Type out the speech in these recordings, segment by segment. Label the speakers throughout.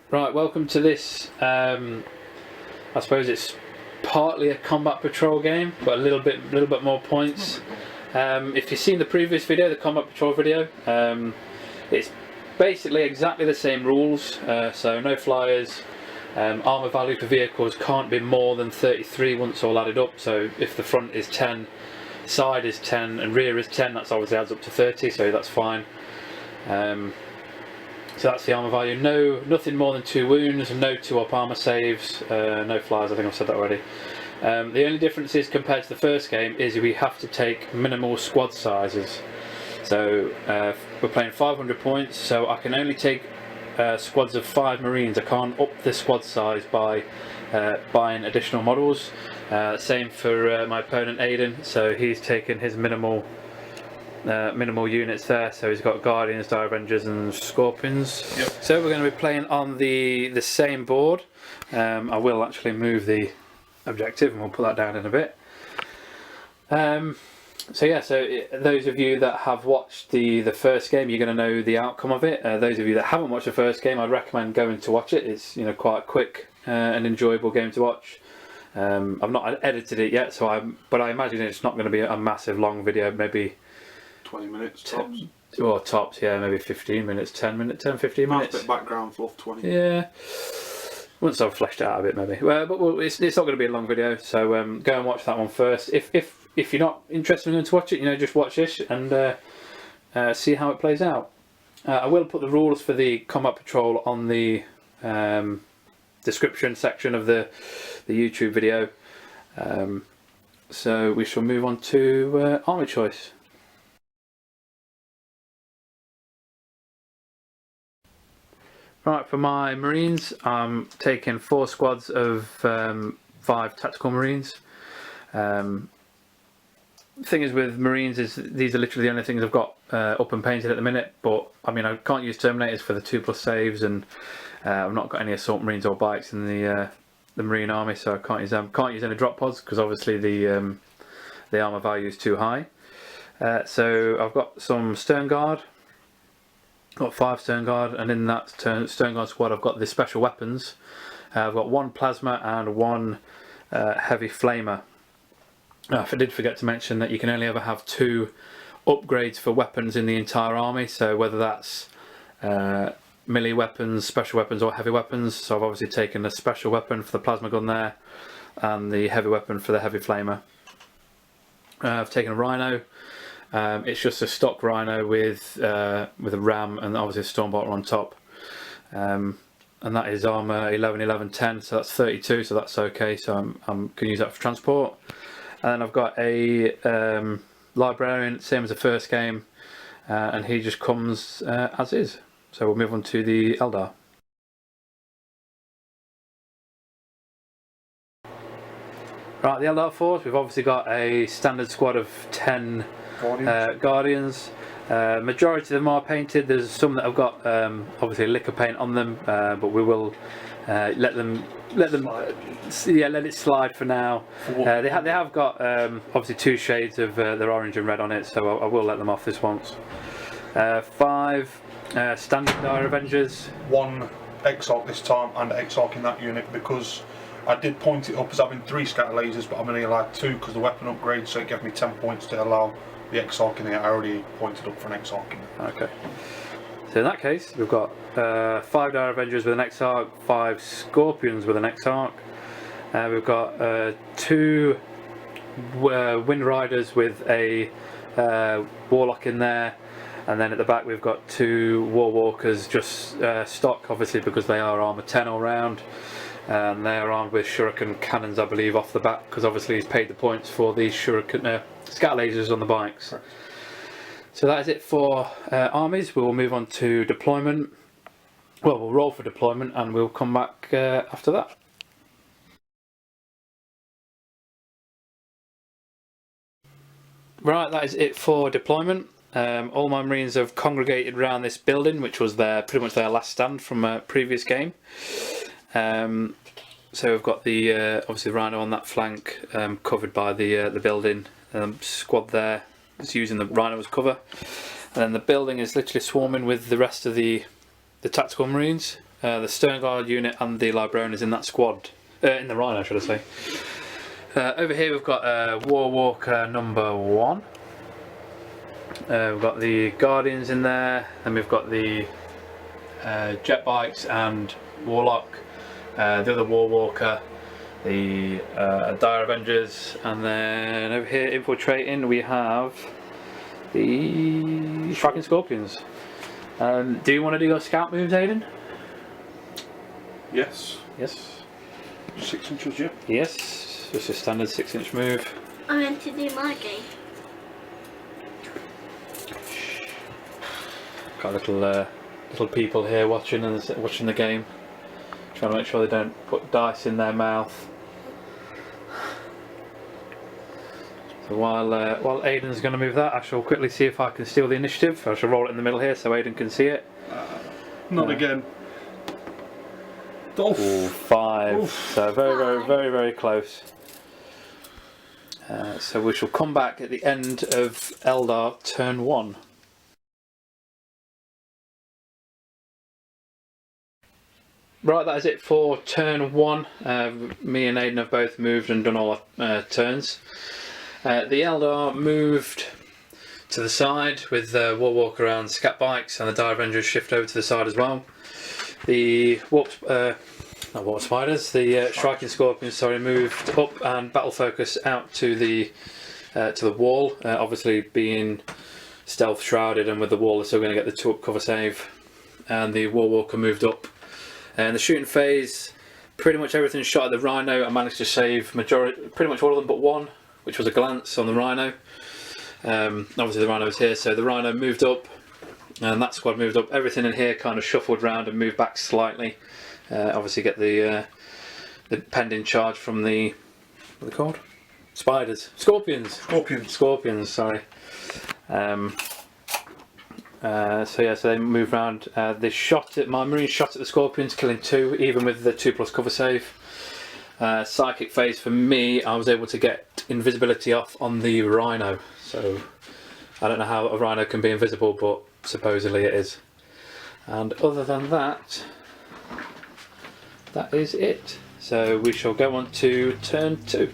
Speaker 1: Right, welcome to this. I suppose it's partly a combat patrol game, but a little bit more points. If you've seen the previous video, the combat patrol video, it's basically exactly the same rules. So no flyers. Armour value for vehicles can't be more than 33 once all added up. So if the front is 10, side is 10, and rear is 10, that's obviously adds up to 30. So that's fine. So that's the armour value. Nothing more than 2 wounds, no 2-up armour saves, no flyers. I think I've said that already. The only difference is compared to the first game is we have to take minimal squad sizes. So we're playing 500 points, so I can only take squads of 5 Marines. I can't up the squad size by buying additional models. Same for my opponent Aiden, so he's taken his minimal units there, so he's got Guardians, Dire Avengers and Scorpions. Yep. So we're going to be playing on the same board. I will actually move the objective and we'll put that down in a bit. So those of you that have watched the first game, you're going to know the outcome of it. Those of you that haven't watched the first game, I'd recommend going to watch it. It's quite a quick and enjoyable game to watch. I've not edited it yet, but I imagine it's not going to be a massive long video, maybe
Speaker 2: 20 minutes tops.
Speaker 1: Or tops, yeah, maybe 15 minutes, 10 minutes, 10, 15 minutes.
Speaker 2: Nice bit of background fluff, 20.
Speaker 1: Yeah. Once I've fleshed it out a bit, maybe. But it's not going to be a long video, so go and watch that one first. If you're not interested in going to watch it, just watch this and see how it plays out. I will put the rules for the combat patrol on the description section of the YouTube video. So we shall move on to army choice. Right, for my Marines, I'm taking 4 squads of 5 tactical Marines. The thing is with Marines is these are literally the only things I've got up and painted at the minute, but I mean I can't use Terminators for the 2+ saves, and I've not got any Assault Marines or bikes in the Marine Army, so I can't use them. Can't use any drop pods because obviously the armour value is too high. So I've got some Stern Guard. Got 5 Stern Guard, and in that Stern Guard squad I've got the special weapons. I've got 1 plasma and 1 heavy flamer. I did forget to mention that you can only ever have 2 upgrades for weapons in the entire army, so whether that's melee weapons, special weapons or heavy weapons. So I've obviously taken a special weapon for the plasma gun there and the heavy weapon for the heavy flamer. I've taken a Rhino. It's just a stock Rhino with a ram and obviously a Stormbolter on top, and that is armour 11, 11, 10, so that's 32, so that's okay. So I can use that for transport. And then I've got a Librarian, same as the first game, and he just comes as is. So we'll move on to the Eldar. Right, the Eldar force, we've obviously got a standard squad of 10 Guardians. Majority of them are painted. There's some that have got obviously liquor paint on them, but we will let it slide for now. They have got obviously 2 shades of their orange and red on it, so I will let them off this once. 5 standard Dire Avengers.
Speaker 2: 1 Exarch this time, and Exarch in that unit because I did point it up as having 3 scatter lasers, but I'm only allowed 2 because the weapon upgrade, so it gave me 10 points to allow the Exarch in there. I already pointed up for an Exarch in there.
Speaker 1: Okay. So in that case, we've got 5 Dire Avengers with an Exarch, 5 Scorpions with an Exarch. We've got 2 Wind Riders with a Warlock in there. And then at the back we've got 2 War Walkers, just stock obviously because they are armour 10 all round. And they're armed with shuriken cannons, I believe, off the bat, because obviously he's paid the points for these shuriken scatter lasers on the bikes. Right. So that is it for armies. We will move on to deployment. Well, we'll roll for deployment and we'll come back after that. Right, that is it for deployment. All my Marines have congregated around this building, which was pretty much their last stand from a previous game. So we've got the obviously Rhino on that flank, covered by the building. Squad there is using the Rhino as cover, and then the building is literally swarming with the rest of the tactical Marines. the Stern Guard unit and the Librarian is in that squad. In the Rhino, should I say. Over here we've got War Walker number 1. We've got the Guardians in there, then we've got the Jet Bikes and Warlock, the other War Walker, the Dire Avengers, and then over here infiltrating we have the Striking Scorpions. Do you want to do your scout moves, Aidan?
Speaker 2: Yes.
Speaker 1: Yes.
Speaker 2: 6 inches, yeah.
Speaker 1: Yes, just a standard 6-inch move.
Speaker 3: I'm meant to do my game.
Speaker 1: Got little people here watching the game, trying to make sure they don't put dice in their mouth. So while Aidan's going to move that, I shall quickly see if I can steal the initiative. I shall roll it in the middle here so Aidan can see it.
Speaker 2: Not again. Oof.
Speaker 1: Ooh, 5. Oof. So very close. So we shall come back at the end of Eldar turn 1. Right, that is it for turn 1. Me and Aidan have both moved and done all our turns. The Eldar moved to the side with the War Walker around Scat Bikes, and the Dire Avengers shift over to the side as well. The Striking Scorpions, sorry, moved up and battle focus out to the wall. Obviously, being stealth shrouded, and with the wall, they're still going to get the 2-up cover save. And the War Walker moved up. And the shooting phase, pretty much everything shot at the Rhino. I managed to save pretty much all of them but one, which was a glance on the Rhino. Obviously, the Rhino was here, so the Rhino moved up. And that squad moved up. Everything in here kind of shuffled round and moved back slightly. Obviously get the pending charge from the, what are they called? Spiders. Scorpions, sorry. So they moved round. My Marines shot at the Scorpions, killing 2, even with the 2+ cover save. Psychic phase for me, I was able to get invisibility off on the Rhino. So I don't know how a Rhino can be invisible, but supposedly it is. And other than that, that is it. So we shall go on to turn 2.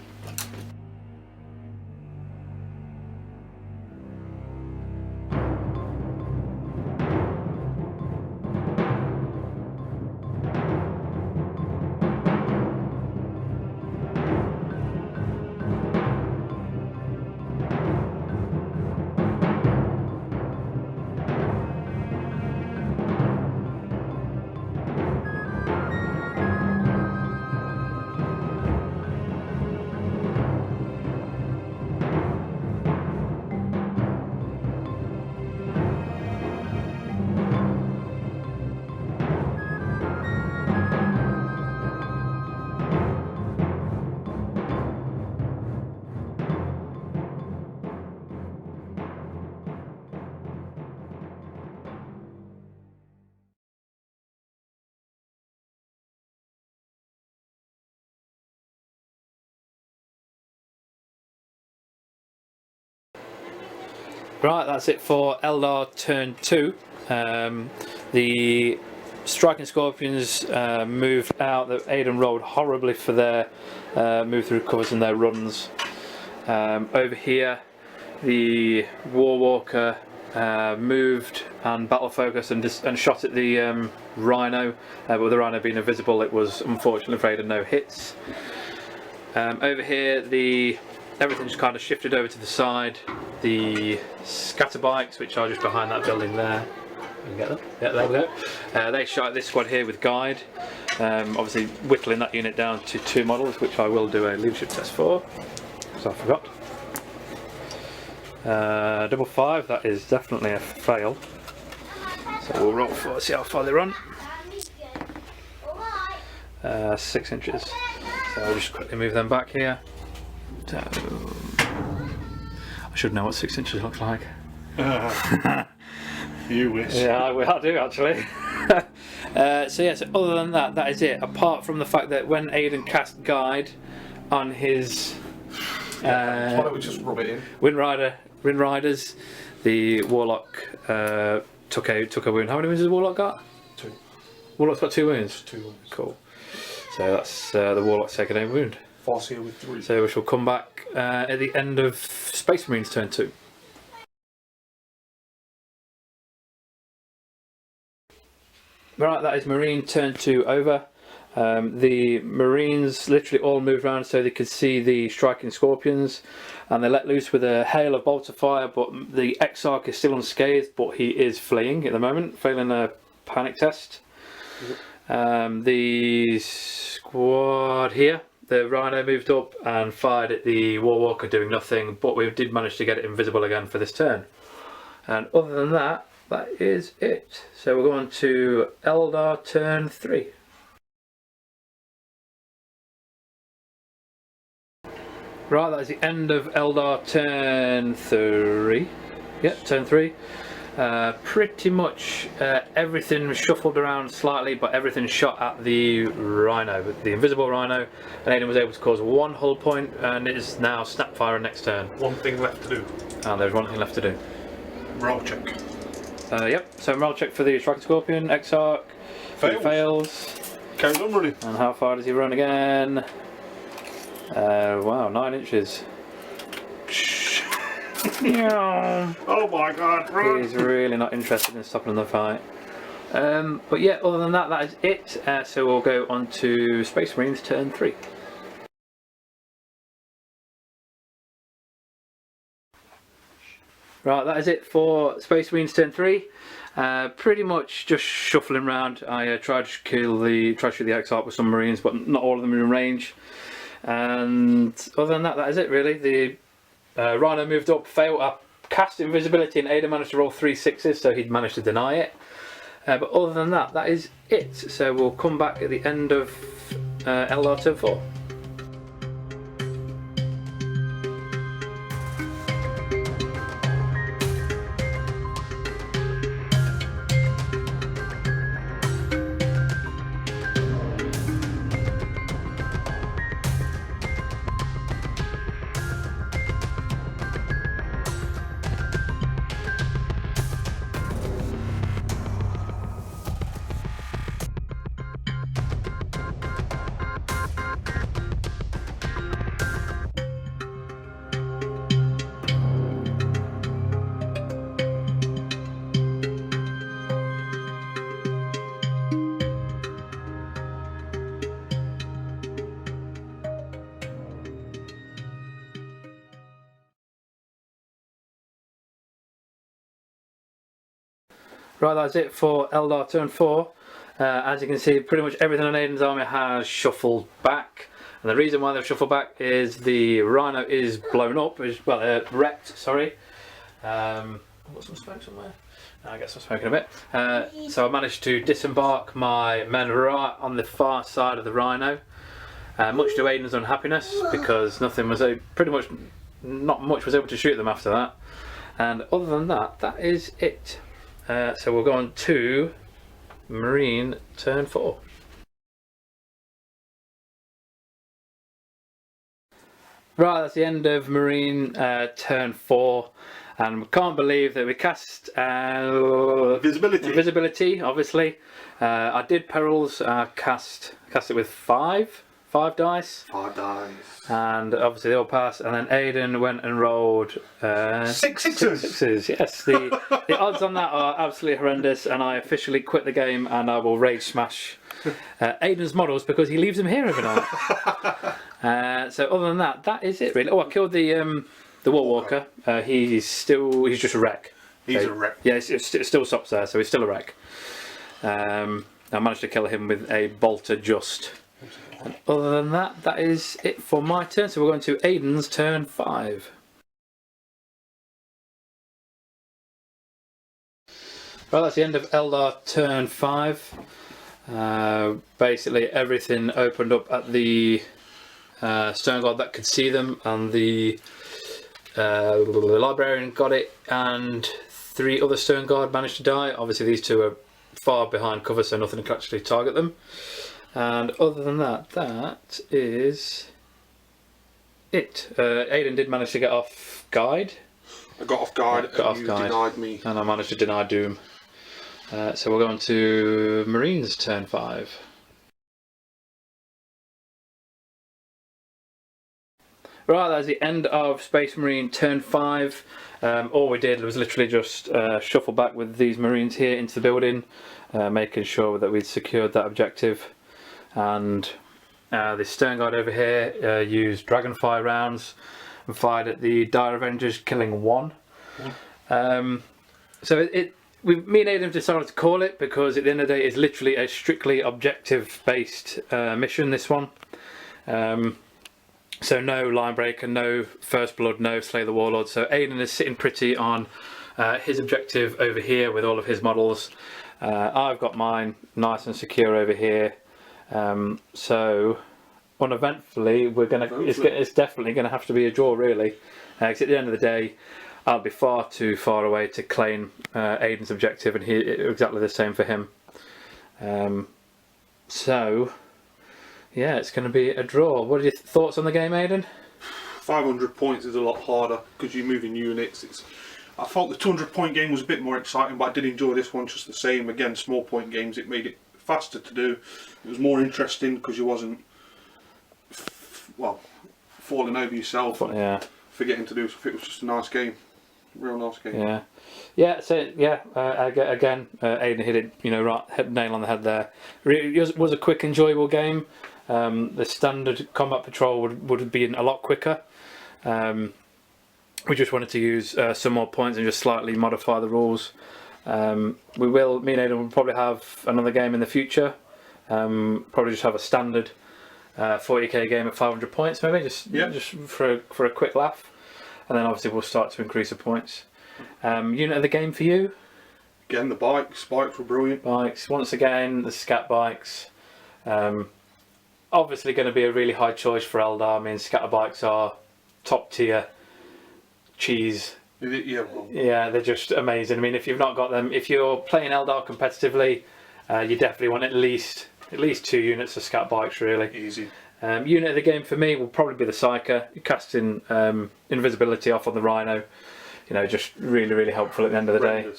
Speaker 1: Right, that's it for Eldar turn 2. The Striking Scorpions moved out. The Aidan rolled horribly for their move through covers and their runs. Over here, the War Walker moved and battle focused and shot at the Rhino. But with the Rhino being invisible, it was unfortunately for Aidan no hits. Over here, everything just kind of shifted over to the side. The scatter bikes, which are just behind that building there. You can get them? Yeah, there we go. They shot this squad here with guide. Obviously whittling that unit down to 2 models, which I will do a leadership test for, because I forgot. Double 5, that is definitely a fail. So we'll roll for see how far they run. 6 inches. So I'll just quickly move them back here. So, I should know what 6 inches looks like.
Speaker 2: You wish.
Speaker 1: Yeah, I do actually. So other than that, that is it. Apart from the fact that when Aidan cast guide on his
Speaker 2: why don't we just rub it in?
Speaker 1: Wind Riders, the Warlock took a wound. How many wounds has the Warlock got?
Speaker 2: 2.
Speaker 1: Warlock's got 2 wounds.
Speaker 2: 2 wounds.
Speaker 1: Cool. So that's the Warlock's taken a wound.
Speaker 2: Farseer with 3.
Speaker 1: So we shall come back at the end of Space Marines turn 2. Right, that is Marine turn 2 over. The Marines literally all moved around so they could see the striking Scorpions, and they let loose with a hail of bolts of fire, but the Exarch is still unscathed, but he is fleeing at the moment, failing a panic test. The squad here, the Rhino moved up and fired at the Warwalker, doing nothing, but we did manage to get it invisible again for this turn. And other than that, that is it. So we're going to Eldar turn 3. Right, that is the end of Eldar turn 3. Yep, turn 3. Pretty much everything was shuffled around slightly, but everything shot at the Rhino, the invisible Rhino, and Aidan was able to cause 1 hull point, and it is now Snapfire next turn.
Speaker 2: One thing left to do.
Speaker 1: And there's one thing left to do.
Speaker 2: Roll check.
Speaker 1: Yep, so roll check for the Striking Scorpion. Exarch.
Speaker 2: Fails.
Speaker 1: Fails.
Speaker 2: Carries on running.
Speaker 1: And how far does he run again? Wow, 9 inches.
Speaker 2: Oh my god, run!
Speaker 1: He's really not interested in stopping the fight. But yeah, other than that, that is it. So we'll go on to Space Marines turn 3. Right, that is it for Space Marines turn 3. Pretty much just shuffling around. I tried to shoot the Exarch with some Marines, but not all of them are in range. And other than that, that is it really. The Rhino moved up, failed. I cast invisibility, and Ada managed to roll 3 6s, so he'd managed to deny it. But other than that, that is it. So we'll come back at the end of Eldar turn 4. Right, that's it for Eldar turn 4. As you can see, pretty much everything on Aidan's army has shuffled back. And the reason why they've shuffled back is the Rhino is blown up, wrecked, sorry. I've got some smoke somewhere. I'll get some smoke in a bit. So I managed to disembark my men right on the far side of the Rhino. Much to Aidan's unhappiness, because not much was able to shoot them after that. And other than that, that is it. So we'll go on to Marine turn 4. Right, that's the end of Marine turn 4, and we can't believe that we cast invisibility. Obviously, I did perils. Cast it with 5 dice.
Speaker 2: 5 dice.
Speaker 1: And obviously they all passed, and then Aidan went and rolled
Speaker 2: 6 sixes.
Speaker 1: 6 sixes. Yes, the odds on that are absolutely horrendous, and I officially quit the game, and I will rage smash Aidan's models because he leaves them here every night. So other than that, that is it really. Oh, I killed the Warwalker. He's just a wreck.
Speaker 2: He's a wreck.
Speaker 1: Yeah, it still stops there, so he's still a wreck. I managed to kill him with a bolter just. And other than that, that is it for my turn. So we're going to Aidan's turn 5. Right, that's the end of Eldar turn 5. Basically everything opened up at the Stone Guard that could see them, and the Librarian got it, and 3 other Stone Guard managed to die. Obviously these 2 are far behind cover, so nothing can actually target them. And other than that, that is it. Aidan did manage to get off guide.
Speaker 2: I got off guard,
Speaker 1: Got off
Speaker 2: you
Speaker 1: guide.
Speaker 2: denied me.
Speaker 1: And I managed to deny Doom. So we'll go on to Marines turn 5. Right, that's the end of Space Marine turn 5. All we did was literally just shuffle back with these Marines here into the building, making sure that we'd secured that objective. And the Stern Guard over here used Dragonfire rounds and fired at the Dire Avengers, killing 1. So me and Aidan decided to call it because at the end of the day it's literally a strictly objective based mission, this one. So no line breaker, no first blood, no slay the warlord. So Aidan is sitting pretty on his objective over here with all of his models. I've got mine nice and secure over here. So uneventfully it's definitely gonna have to be a draw, really. Because at the end of the day I'll be far too far away to claim Aidan's objective, and exactly the same for him. So yeah, it's going to be a draw. What are your thoughts on the game, Aidan?
Speaker 2: 500 points is a lot harder because you're moving units. I thought the 200-point game was a bit more exciting, but I did enjoy this one just the same. Again, small point games, it made it faster to do. It was more interesting because you wasn't, well, falling over yourself and forgetting to do stuff. It was just a nice game, real nice game.
Speaker 1: Yeah. So again, Aidan hit it, right, hit the nail on the head there. It was a quick, enjoyable game. The standard combat patrol would have been a lot quicker. We just wanted to use some more points and just slightly modify the rules. Me and Aidan will probably have another game in the future. Probably just have a standard 40k game at 500 points, maybe just for a quick laugh, and then obviously we'll start to increase the points. Unit of the game for you?
Speaker 2: Again, the bikes were brilliant.
Speaker 1: Bikes, once again, the scat bikes. Obviously going to be a really high choice for Eldar. I mean, scatter bikes are top tier cheese. Yeah, they're just amazing. I mean, if you've not got them, if you're playing Eldar competitively, you definitely want at least 2 units of scat bikes, really.
Speaker 2: Easy.
Speaker 1: Unit of the game for me will probably be the Psyker. You're casting invisibility off on the Rhino. Just really, really helpful at the end of the day.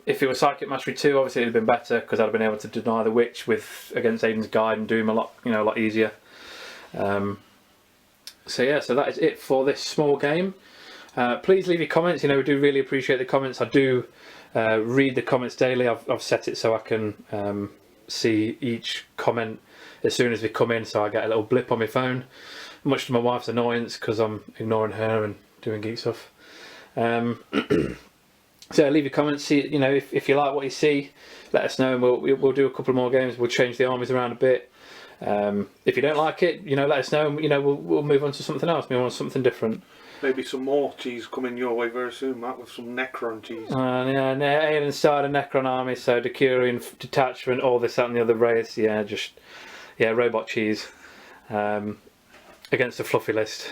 Speaker 1: If it was Psychic Mastery 2, obviously it would have been better because I'd have been able to deny the Witch against Aidan's Guide and do him a lot easier. So that is it for this small game. Please leave your comments. We do really appreciate the comments. I do read the comments daily. I've set it so I can see each comment as soon as we come in, so I get a little blip on my phone, much to my wife's annoyance because I'm ignoring her and doing geek stuff. So leave your comments. See, if you like what you see, let us know, and we'll do a couple more games. We'll change the armies around a bit. If you don't like it, let us know. And, we'll move on to something else. Move on to something different.
Speaker 2: Maybe some more cheese coming your way very soon, Matt, with some Necron cheese.
Speaker 1: Aidan started a Necron army, so Decurion detachment, all this, that, and the other race. Robot cheese against a fluffy list.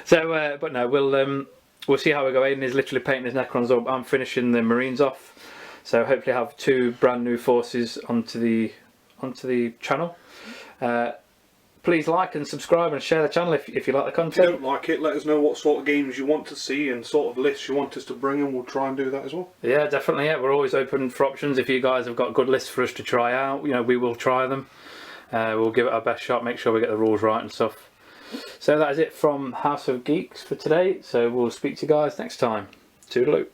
Speaker 1: So, but no, we'll see how we go. Aidan is literally painting his Necrons up. I'm finishing the Marines off. So hopefully have 2 brand new forces onto the channel. Please like and subscribe and share the channel if you like the content.
Speaker 2: If you don't like it, let us know what sort of games you want to see and sort of lists you want us to bring, and we'll try and do that as well.
Speaker 1: Yeah, definitely. Yeah, we're always open for options. If you guys have got good lists for us to try out, we will try them. We'll give it our best shot, make sure we get the rules right and stuff. So that is it from House of Geeks for today. So we'll speak to you guys next time. Toodaloo.